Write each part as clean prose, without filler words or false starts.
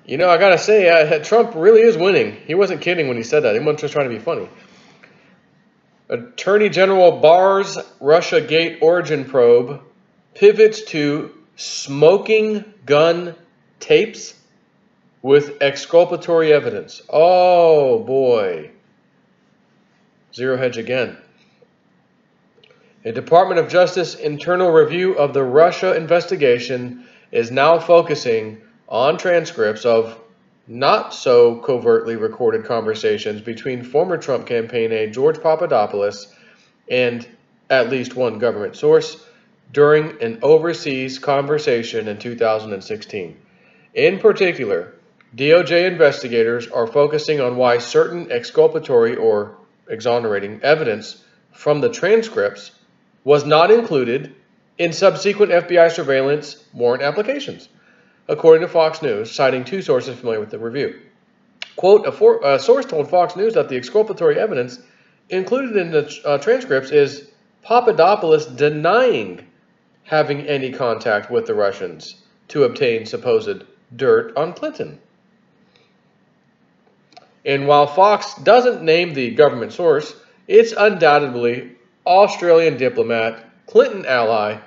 You know, I gotta say, Trump really is winning. He wasn't kidding when he said that. He wasn't just trying to be funny. Attorney General Barr's Russiagate origin probe pivots to smoking gun tapes with exculpatory evidence. Oh boy. Zero hedge again. A Department of Justice internal review of the Russia investigation is now focusing on transcripts of not so covertly recorded conversations between former Trump campaign aide George Papadopoulos and at least one government source during an overseas conversation in 2016. In particular, DOJ investigators are focusing on why certain exculpatory or exonerating evidence from the transcripts was not included in subsequent FBI surveillance warrant applications, according to Fox News, citing two sources familiar with the review. Quote, a source told Fox News that the exculpatory evidence included in the transcripts is Papadopoulos denying having any contact with the Russians to obtain supposed dirt on Clinton. And while Fox doesn't name the government source, it's undoubtedly Australian diplomat, Clinton ally,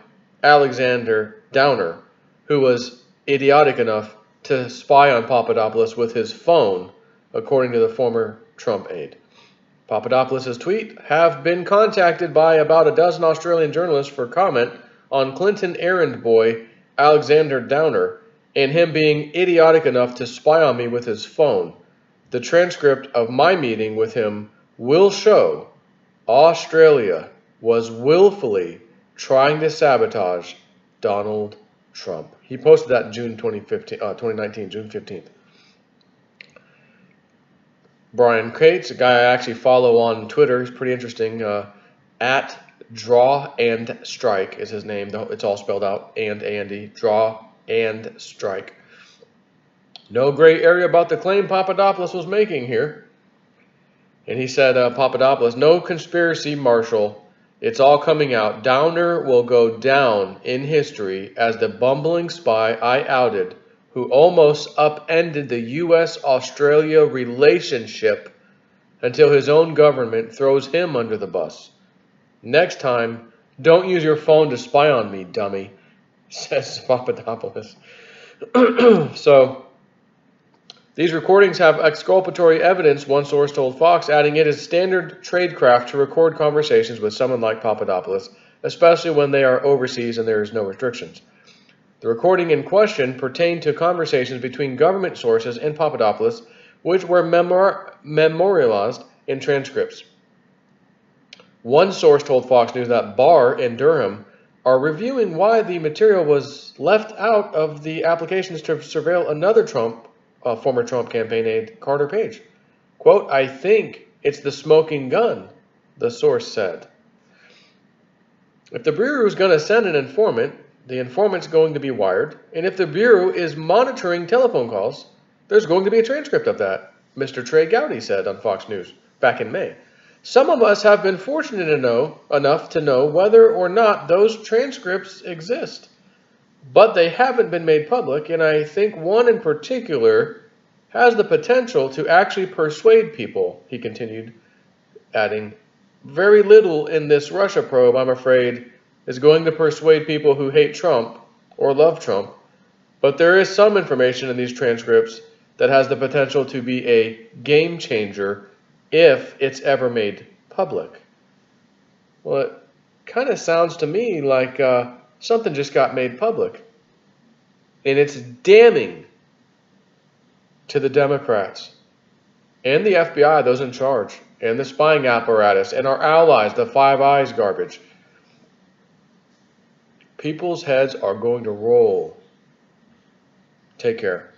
Alexander Downer, who was idiotic enough to spy on Papadopoulos with his phone, according to the former Trump aide. Papadopoulos' tweet have been contacted by about a dozen Australian journalists for comment on Clinton errand boy Alexander Downer and him being idiotic enough to spy on me with his phone. The transcript of my meeting with him will show Australia was willfully trying to sabotage Donald Trump. He posted that in June 2019, June 15th. Brian Cates, a guy I actually follow on Twitter, he's pretty interesting. At Draw and Strike is his name. It's all spelled out, and Andy. Draw and Strike. No gray area about the claim Papadopoulos was making here. And he said, Papadopoulos, no conspiracy, Marshall. It's all coming out. Downer will go down in history as the bumbling spy I outed who almost upended the U.S.-Australia relationship until his own government throws him under the bus. Next time, don't use your phone to spy on me, dummy, says Papadopoulos. So, these recordings have exculpatory evidence, one source told Fox, adding it is standard tradecraft to record conversations with someone like Papadopoulos, especially when they are overseas and there is no restrictions. The recording in question pertained to conversations between government sources and Papadopoulos, which were memorialized in transcripts. One source told Fox News that Barr and Durham are reviewing why the material was left out of the applications to surveil another former Trump campaign aide, Carter Page. Quote, I think it's the smoking gun, the source said. If the Bureau is going to send an informant, the informant's going to be wired, and if the Bureau is monitoring telephone calls, there's going to be a transcript of that, Mr. Trey Gowdy said on Fox News back in May. Some of us have been fortunate enough to know whether or not those transcripts exist, but they haven't been made public, and I think one in particular has the potential to actually persuade people, he continued, adding, very little in this Russia probe, I'm afraid, is going to persuade people who hate Trump or love Trump, but there is some information in these transcripts that has the potential to be a game changer if it's ever made public. Well, it kind of sounds to me like something just got made public. And it's damning to the Democrats and the FBI, those in charge, and the spying apparatus, and our allies, the Five Eyes garbage. People's heads are going to roll. Take care.